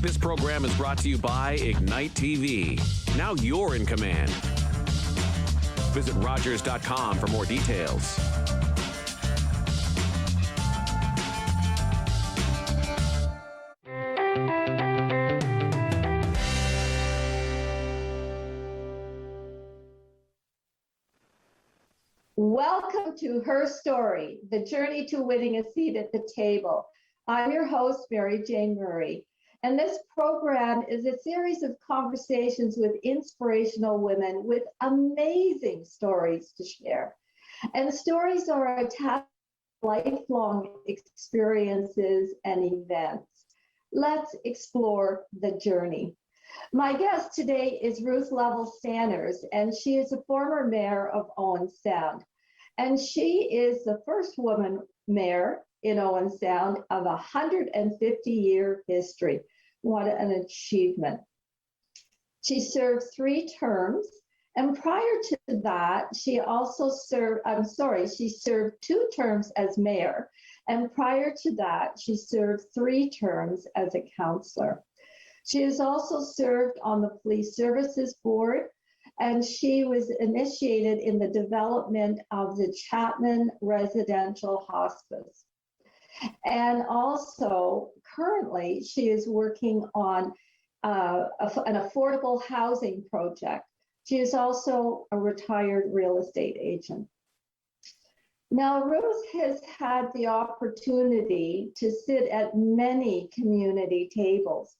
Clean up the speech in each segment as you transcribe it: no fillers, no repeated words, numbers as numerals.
This program is brought to you by Ignite TV. Now you're in command. Visit Rogers.com for more details. Welcome to Her Story, the journey to winning a seat at the table. I'm your host, Mary Jane Murray, and this program is a series of conversations with inspirational women with amazing stories to share. And stories are attached to lifelong experiences and events. Let's explore the journey. My guest today is Ruth Lovell Stanners, and she is a former mayor of Owen Sound. And she is the first woman mayor in Owen Sound of a 150-year history. What an achievement. She served 3 terms, and prior to that, she served 2 terms as mayor, and prior to that, she served 3 terms as a councillor. She has also served on the Police Services Board, and she was initiated in the development of the Chapman Residential Hospice. And also, currently, she is working on an affordable housing project. She is also a retired real estate agent. Now, Ruth has had the opportunity to sit at many community tables,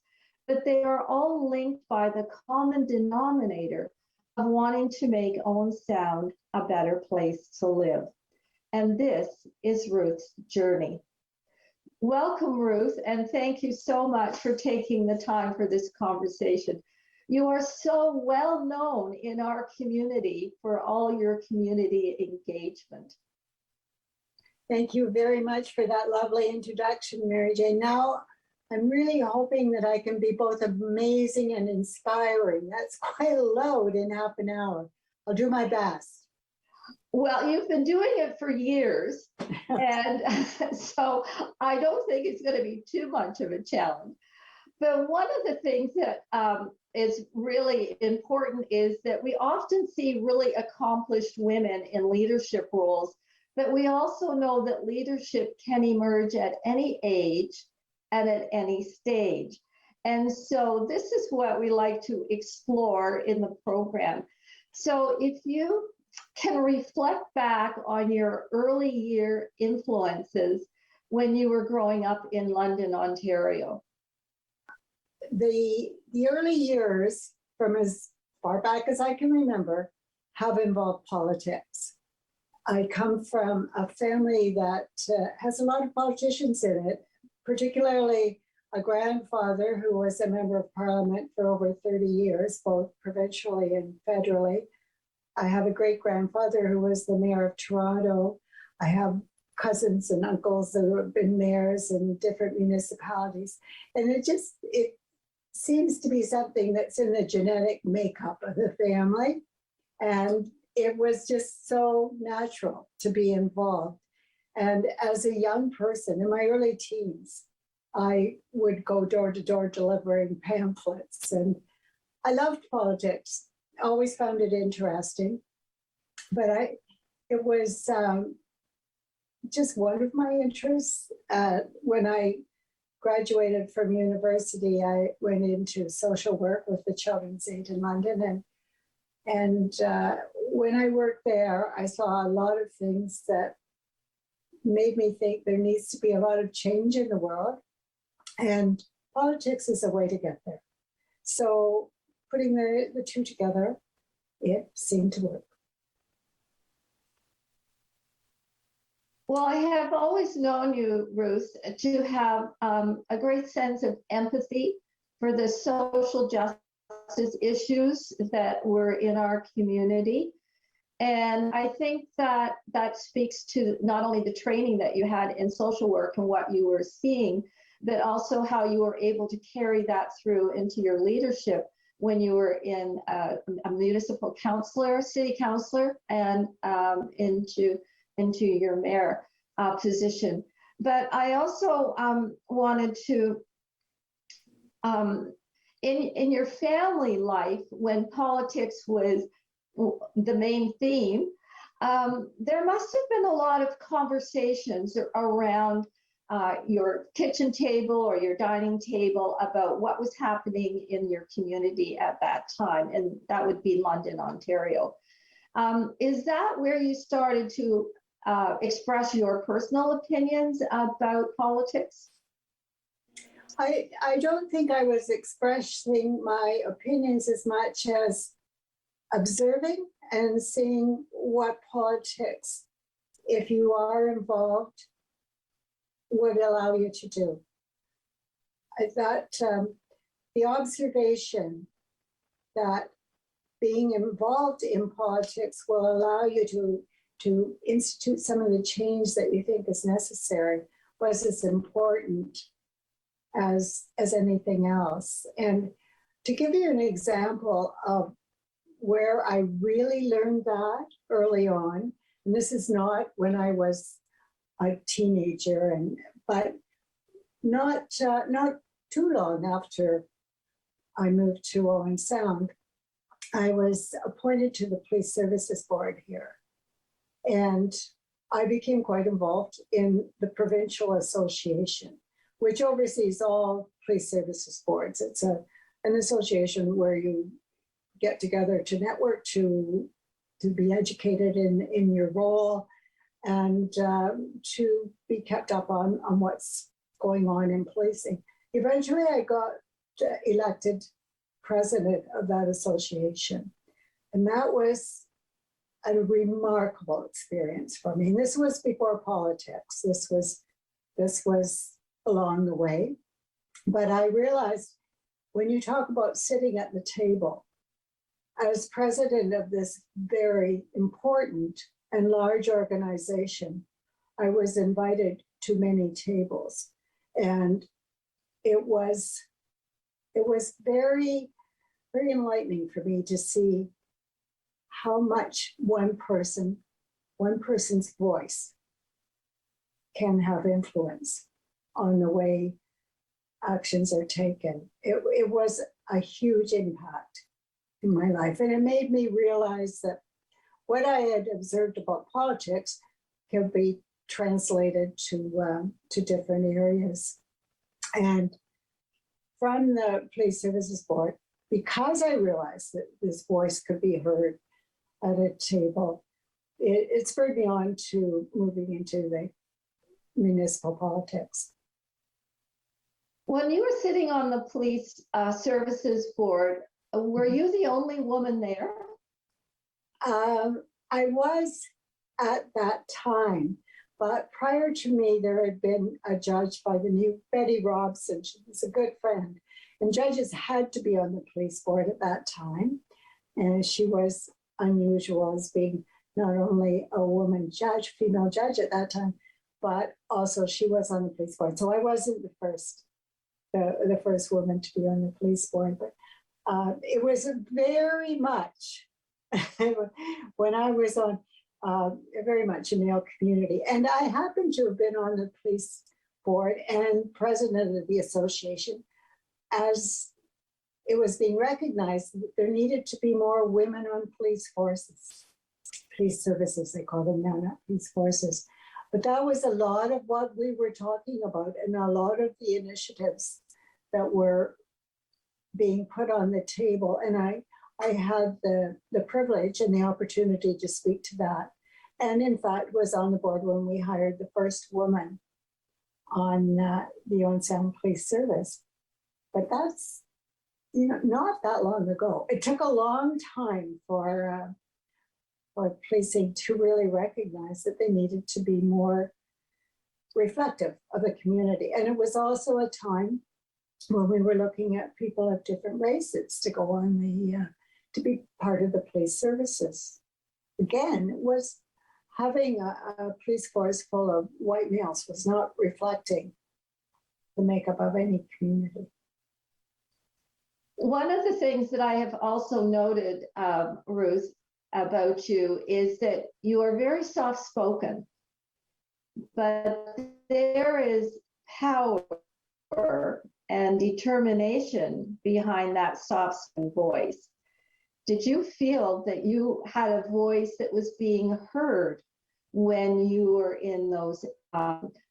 but they are all linked by the common denominator of wanting to make Owen Sound a better place to live. And this is Ruth's journey. Welcome, Ruth, and thank you so much for taking the time for this conversation. You are so well known in our community for all your community engagement. Thank you very much for that lovely introduction, Mary Jane. Now, I'm really hoping that I can be both amazing and inspiring. That's quite a load in half an hour. I'll do my best. Well, you've been doing it for years, and so I don't think it's going to be too much of a challenge. But one of the things that is really important is that we often see really accomplished women in leadership roles, but we also know that leadership can emerge at any age and at any stage. And so this is what we like to explore in the program. So if you can reflect back on your early year influences when you were growing up in London, Ontario. The early years, from as far back as I can remember, have involved politics. I come from a family that has a lot of politicians in it, particularly a grandfather who was a member of parliament for over 30 years, both provincially and federally. I have a great-grandfather who was the mayor of Toronto. I have cousins and uncles that have been mayors in different municipalities. And it seems to be something that's in the genetic makeup of the family. And it was just so natural to be involved. And as a young person in my early teens, I would go door to door delivering pamphlets. And I loved politics, always found it interesting. But it was just one of my interests. When I graduated from university, I went into social work with the Children's Aid in London. And when I worked there, I saw a lot of things that made me think there needs to be a lot of change in the world. And politics is a way to get there. So putting the two together, it seemed to work. Well, I have always known you, Ruth, to have a great sense of empathy for the social justice issues that were in our community. And I think that speaks to not only the training that you had in social work and what you were seeing, but also how you were able to carry that through into your leadership when you were in a municipal councillor, city councillor, and into your mayor position. But I also wanted to In your family life, when politics was the main theme, there must have been a lot of conversations around your kitchen table or your dining table about what was happening in your community at that time, and that would be London, Ontario. Is that where you started to express your personal opinions about politics? I don't think I was expressing my opinions as much as observing and seeing what politics, if you are involved, would allow you to do. I thought the observation that being involved in politics will allow you to institute some of the change that you think is necessary was as important as anything else. And to give you an example of where I really learned that early on, and this is not when I was a teenager, but not too long after I moved to Owen Sound, I was appointed to the Police Services Board here. And I became quite involved in the Provincial Association, which oversees all police services boards. It's an association where you get together to network, to be educated in your role, and to be kept up on what's going on in policing. Eventually, I got elected president of that association. And that was a remarkable experience for me. And this was before politics. This was along the way. But I realized when you talk about sitting at the table, as president of this very important and large organization, I was invited to many tables. And it was very, very enlightening for me to see how much one person's voice can have influence on the way actions are taken. It was a huge impact in my life. And it made me realize that what I had observed about politics can be translated to different areas. And from the Police Services Board, because I realized that this voice could be heard at a table, it spurred me on to moving into the municipal politics. When you were sitting on the Police Services Board, were you the only woman there? I was at that time, but prior to me, there had been a judge by the name Betty Robson. She was a good friend. And judges had to be on the police board at that time. And she was unusual as being not only a woman judge, female judge at that time, but also she was on the police board. So I wasn't the first woman to be on the police board, but it was very much, when I was on, very much a male community. And I happened to have been on the police board and president of the association as it was being recognized that there needed to be more women on police forces, police services, they call them now, not police forces. But that was a lot of what we were talking about and a lot of the initiatives that were being put on the table. And I had the privilege and the opportunity to speak to that. And in fact, was on the board when we hired the first woman on the Owen Sound Police Service. But that's, not that long ago. It took a long time for policing to really recognize that they needed to be more reflective of the community. And it was also a time when we were looking at people of different races to go on to be part of the police services. Again, it was having a police force full of white males was not reflecting the makeup of any community. One of the things that I have also noted, Ruth, about you is that you are very soft-spoken, but there is power and determination behind that soft voice. Did you feel that you had a voice that was being heard when you were in those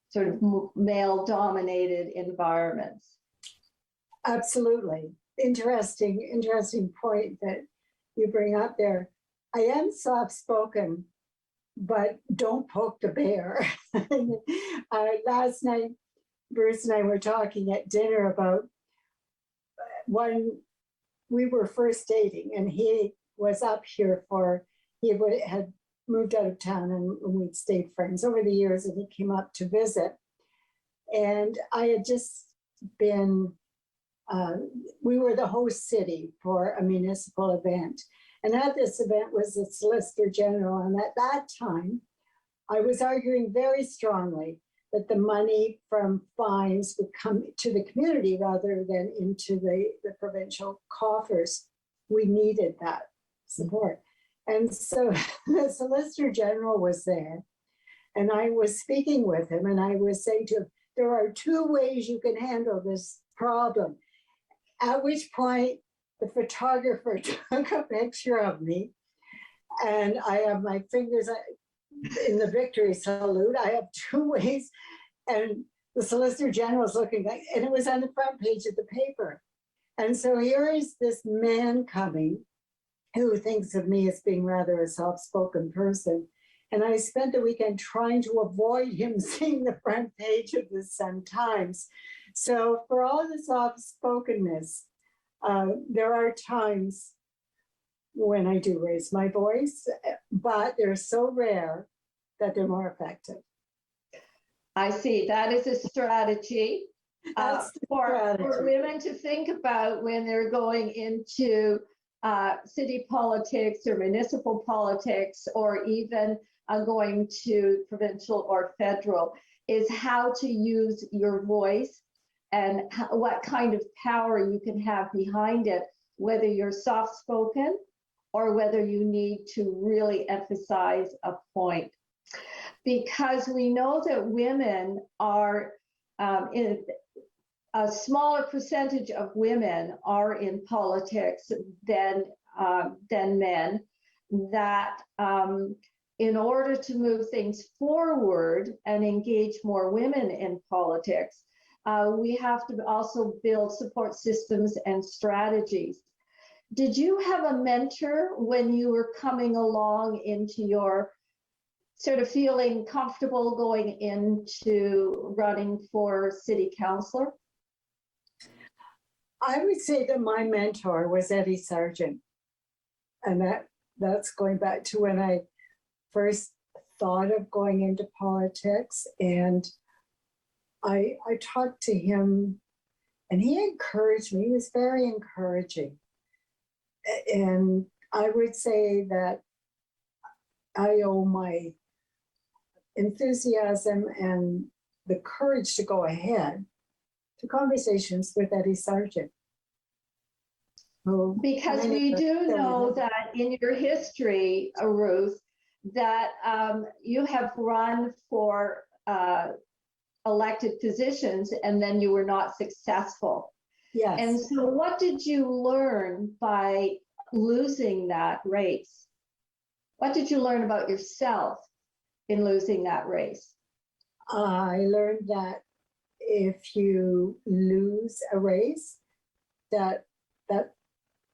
sort of male-dominated environments? Absolutely. Interesting point that you bring up there. I am soft-spoken, but don't poke the bear. Last night, Bruce and I were talking at dinner about when we were first dating, and he was up here he had moved out of town, and we'd stayed friends over the years, and he came up to visit. And I had just been, we were the host city for a municipal event. And at this event was the Solicitor General. And at that time, I was arguing very strongly that the money from fines would come to the community rather than into the provincial coffers. We needed that support. And so the Solicitor General was there, and I was speaking with him, and I was saying to him, there are two ways you can handle this problem. At which point, the photographer took a picture of me, and I have my fingers in the victory salute. I have two ways, and the Solicitor General is looking, and it was on the front page of the paper. And so here is this man coming who thinks of me as being rather a soft-spoken person. And I spent the weekend trying to avoid him seeing the front page of the Sun-Times. So for all the soft-spokenness, there are times when I do raise my voice, but they're so rare that they're more effective. I see. That is a strategy for women to think about when they're going into city politics or municipal politics, or even going to provincial or federal, is how to use your voice and what kind of power you can have behind it, whether you're soft-spoken or whether you need to really emphasize a point. Because we know that women are, in a smaller percentage of women are in politics than men, that in order to move things forward and engage more women in politics, we have to also build support systems and strategies. Did you have a mentor when you were coming along into your sort of feeling comfortable going into running for city councillor? I would say that my mentor was Eddie Sargent. And that's going back to when I first thought of going into politics. And I talked to him, and he encouraged me. He was very encouraging. And I would say that I owe my enthusiasm and the courage to go ahead to conversations with Eddie Sargent. Because we do know that in your history, Ruth, that you have run for elected positions and then you were not successful. Yes. And so what did you learn by losing that race? What did you learn about yourself in losing that race? I learned that if you lose a race, that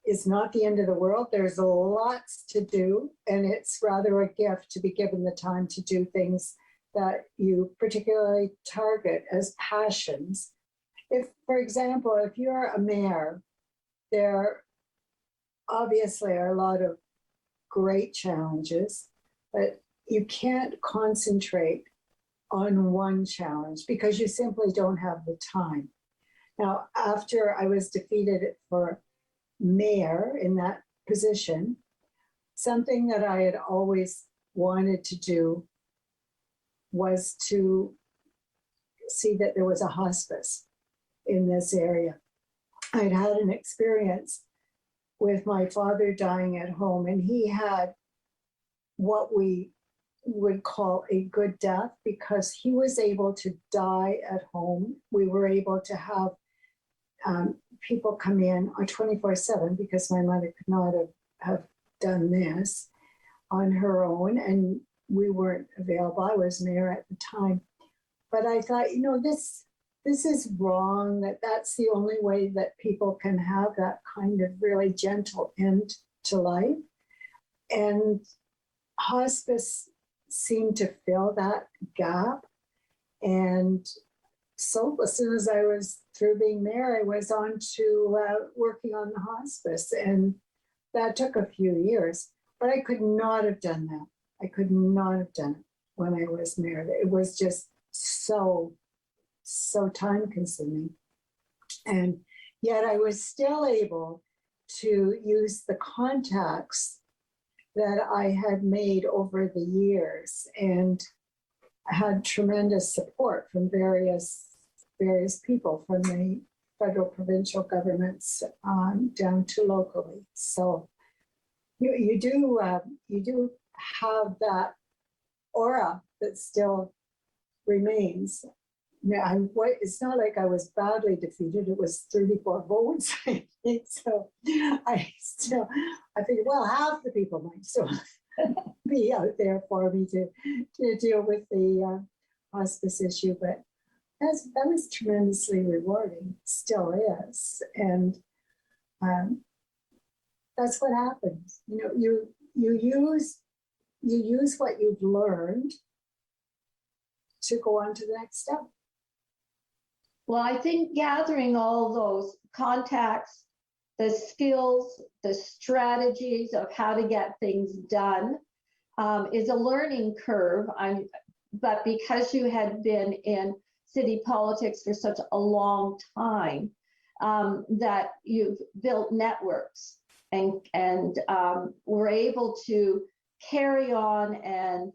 is not the end of the world. There's lots to do, and it's rather a gift to be given the time to do things that you particularly target as passions. If, for example, if you're a mayor, there obviously are a lot of great challenges, but you can't concentrate on one challenge because you simply don't have the time. Now, after I was defeated for mayor in that position, something that I had always wanted to do was to see that there was a hospice in this area. I'd had an experience with my father dying at home, and he had what we would call a good death because he was able to die at home. We were able to have people come in on 24/7 because my mother could not have done this on her own, and we weren't available. I was mayor at the time. But I thought, this is wrong, that's the only way that people can have that kind of really gentle end to life. And hospice seemed to fill that gap. And so as soon as I was through being mayor, I was on to working on the hospice. And that took a few years, but I could not have done that. I could not have done it when I was mayor. It was just so time consuming. And yet I was still able to use the contacts that I had made over the years, and I had tremendous support from various people, from the federal, provincial governments down to locally. So you do have that aura that still remains. It's not like I was badly defeated. It was 34 votes. So I figured, well, half the people might still be out there for me to deal with the hospice issue. But that was tremendously rewarding, still is. And that's what happens. You use what you've learned to go on to the next step. Well, I think gathering all those contacts, the skills, the strategies of how to get things done is a learning curve. But because you had been in city politics for such a long time, that you've built networks and were able to carry on and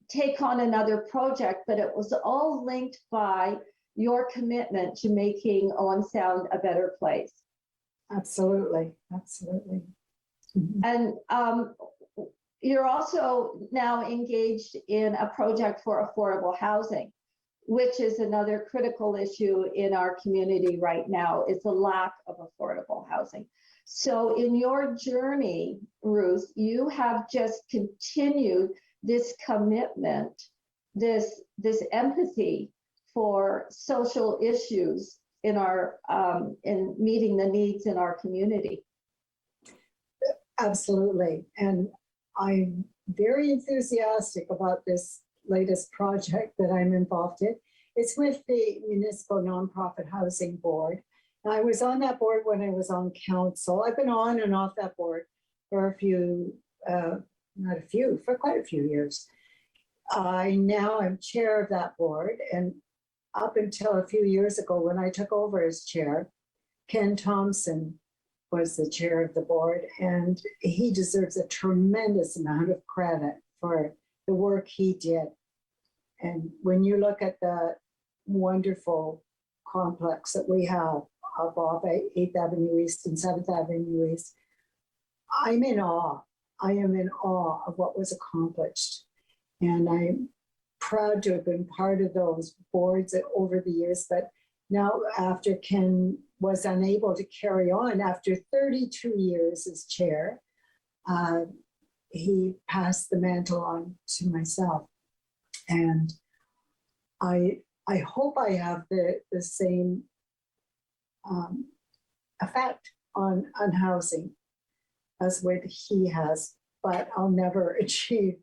take on another project, but it was all linked by your commitment to making Owen Sound a better place. Absolutely. Mm-hmm. And you're also now engaged in a project for affordable housing, which is another critical issue in our community right now, is the lack of affordable housing. So in your journey, Ruth, you have just continued this commitment, this empathy for social issues in our in meeting the needs in our community. Absolutely. And I'm very enthusiastic about this latest project that I'm involved in. It's with the Municipal Nonprofit Housing Board. I was on that board when I was on council. I've been on and off that board for for quite a few years. I now am chair of that board, and up until a few years ago when I took over as chair, Ken Thompson was the chair of the board, and he deserves a tremendous amount of credit for the work he did. And when you look at the wonderful complex that we have off 8th Avenue East and 7th Avenue East, I'm in awe. I am in awe of what was accomplished. And I'm proud to have been part of those boards over the years. But now, after Ken was unable to carry on, after 32 years as chair, he passed the mantle on to myself. And I hope I have the same effect on housing as what he has, but I'll never achieve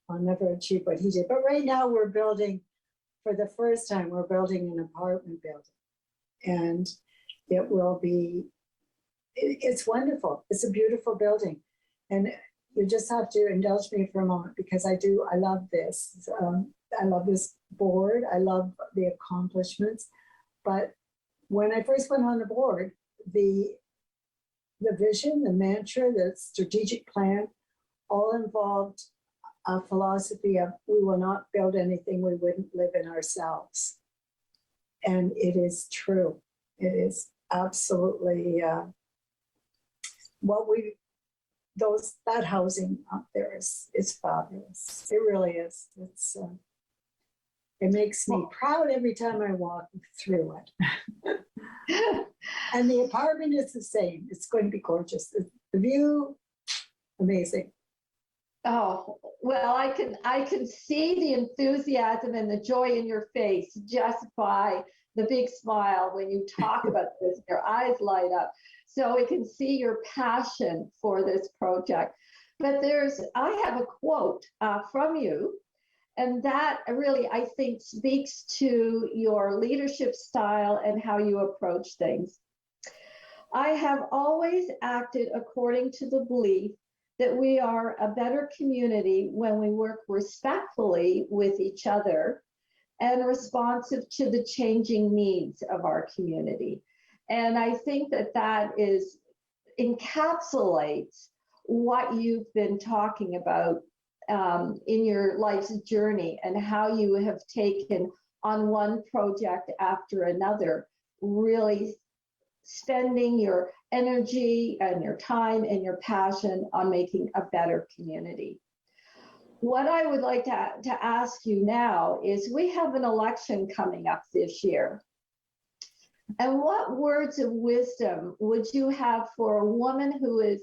what he did. But right now we're building, for the first time, we're building an apartment building. And it will be, it's wonderful. It's a beautiful building. And you just have to indulge me for a moment, because I love this. I love this board. I love the accomplishments. But when I first went on the board, the vision, the mantra, the strategic plan, all involved a philosophy of, we will not build anything we wouldn't live in ourselves. And it is true. It is absolutely that housing up there is fabulous. It really is. It makes me proud every time I walk through it. And the apartment is the same. It's going to be gorgeous. The view, amazing. Oh, well, I can see the enthusiasm and the joy in your face just by the big smile when you talk about this. Your eyes light up. So we can see your passion for this project. But I have a quote from you, and that really, I think, speaks to your leadership style and how you approach things. I have always acted according to the belief that we are a better community when we work respectfully with each other and responsive to the changing needs of our community. And I think that encapsulates what you've been talking about in your life's journey and how you have taken on one project after another, really spending your energy and your time and your passion on making a better community. What I would like to ask you now is, we have an election coming up this year. And what words of wisdom would you have for a woman who is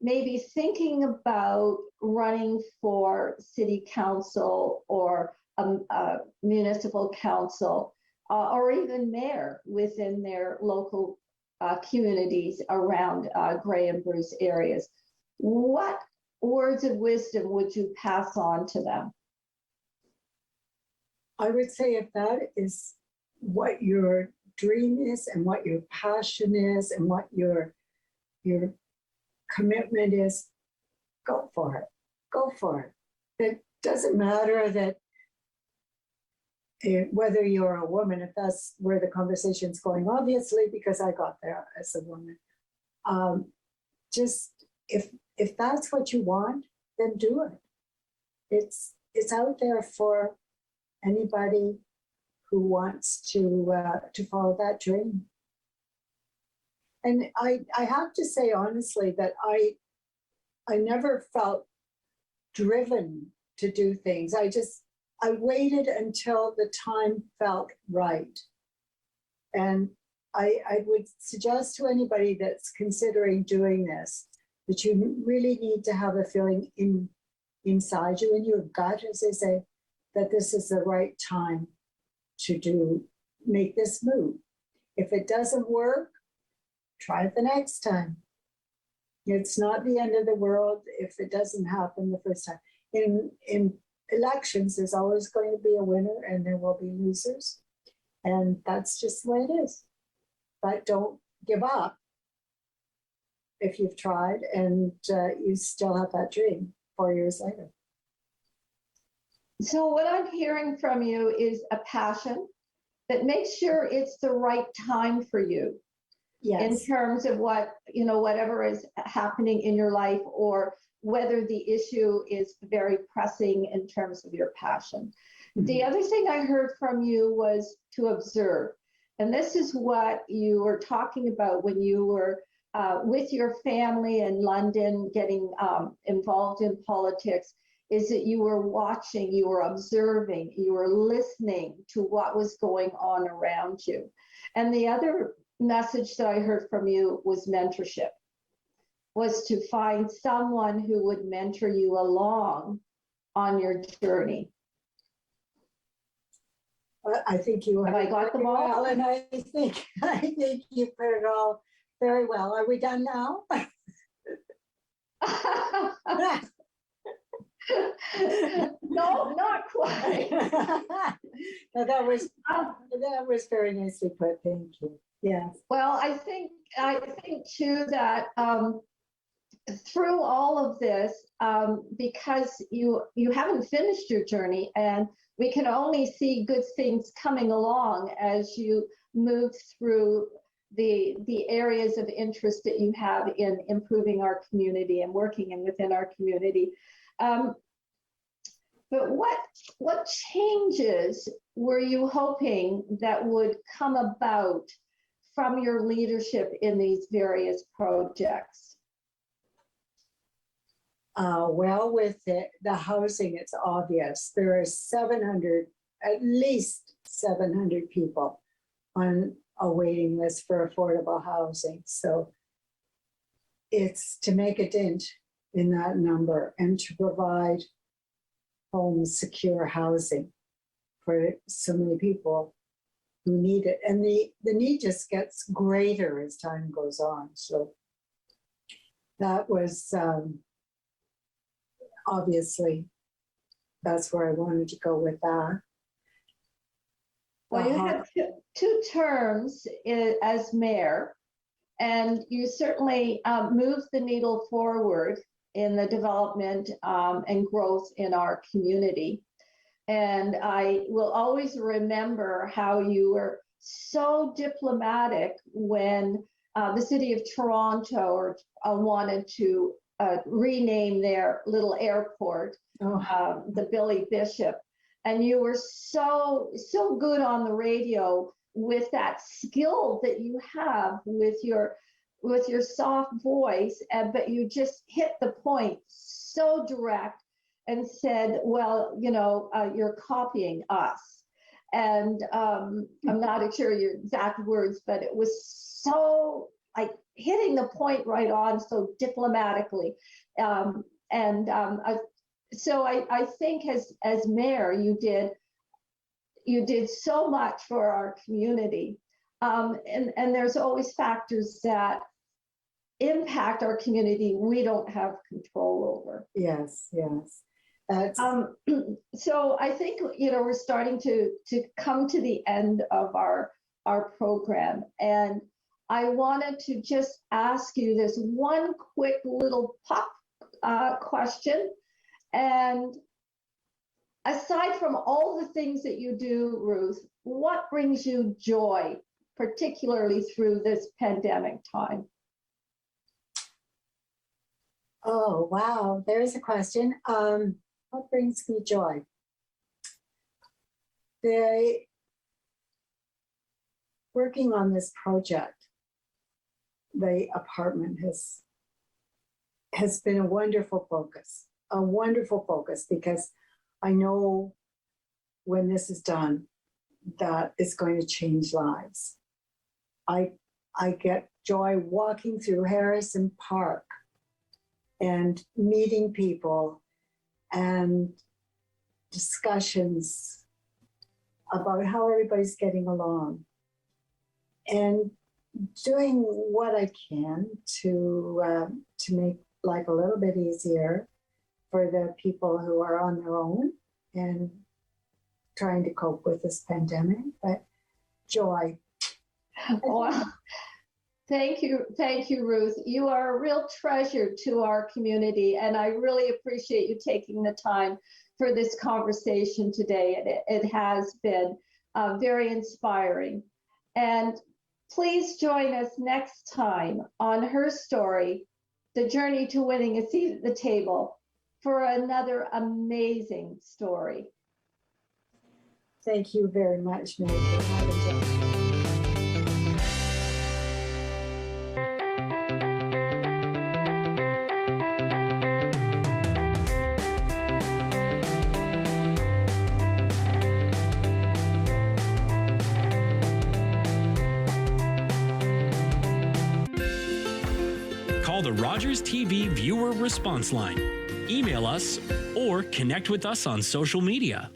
maybe thinking about running for city council or a municipal council or even mayor within their local communities around Grey and Bruce areas? What words of wisdom would you pass on to them? I would say, if that is what your dream is and what your passion is and what your commitment is, go for it. Go for it. It doesn't matter that whether you're a woman, if that's where the conversation's going, obviously, because I got there as a woman. Just if that's what you want, then do it. It's out there for anybody who wants to follow that dream. And I have to say honestly that I never felt driven to do things. I waited until the time felt right. And I would suggest to anybody that's considering doing this that you really need to have a feeling inside you, in your gut, as they say, that this is the right time to make this move. If it doesn't work, try it the next time. It's not the end of the world if it doesn't happen the first time. In elections, there's always going to be a winner and there will be losers. And that's just the way it is. But don't give up if you've tried and you still have that dream 4 years later. So what I'm hearing from you is a passion, but make sure it's the right time for you. Yes. In terms of whatever is happening in your life, or whether the issue is very pressing in terms of your passion. Mm-hmm. The other thing I heard from you was to observe. And this is what you were talking about when you were with your family in London, getting involved in politics, is that you were watching, you were observing, you were listening to what was going on around you. And the other message that I heard from you was mentorship, was to find someone who would mentor you along on your journey. Well, I think you have. I got them all? Well, and I think you put it all very well. Are we done now? No, not quite. No, that was very nicely put. Thank you. Yeah. Well, I think too that through all of this, because you haven't finished your journey, and we can only see good things coming along as you move through the areas of interest that you have in improving our community and working within our community. But what changes were you hoping that would come about from your leadership in these various projects? Well, with the housing, it's obvious. There are at least 700 people on a waiting list for affordable housing. So it's to make a dent in that number and to provide home secure housing for so many people who need it. And the need just gets greater as time goes on. So that was obviously, that's where I wanted to go with that. Well, you had two terms as mayor, and you certainly moved the needle forward in the development and growth in our community. And I will always remember how you were so diplomatic when the city of Toronto wanted to rename their little airport, the Billy Bishop. And you were so good on the radio with that skill that you have with your soft voice, but you just hit the point so direct and said, well, you're copying us. And I'm not sure your exact words, but it was so like hitting the point right on so diplomatically. So I think as mayor, you did so much for our community. And there's always factors that impact our community we don't have control over. Yes. So I think, we're starting to come to the end of our program. And I wanted to just ask you this one quick little pop question. And aside from all the things that you do, Ruth, what brings you joy, particularly through this pandemic time? Oh, wow. There's a question. What brings me joy? Working on this project, the apartment has been a wonderful focus because I know when this is done, that it's going to change lives. I get joy walking through Harrison Park and meeting people and discussions about how everybody's getting along and doing what I can to make life a little bit easier for the people who are on their own and trying to cope with this pandemic. But joy. Well, thank you, Ruth. You are a real treasure to our community, and I really appreciate you taking the time for this conversation today. It has been very inspiring. And please join us next time on Her Story, The Journey to Winning a Seat at the Table, for another amazing story. Thank you very much, Mary. Call the Rogers TV viewer response line, email us, or connect with us on social media.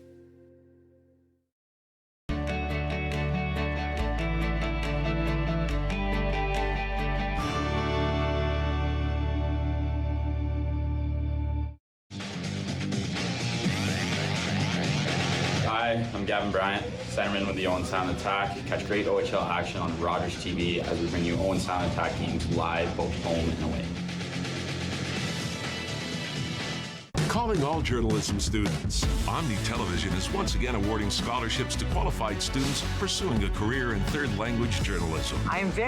Hi, I'm Gavin Bryant, centerman with the Owen Sound Attack. Catch great OHL action on Rogers TV as we bring you Owen Sound Attack games live, both home and away. Calling all journalism students. Omni Television is once again awarding scholarships to qualified students pursuing a career in third language journalism. I am very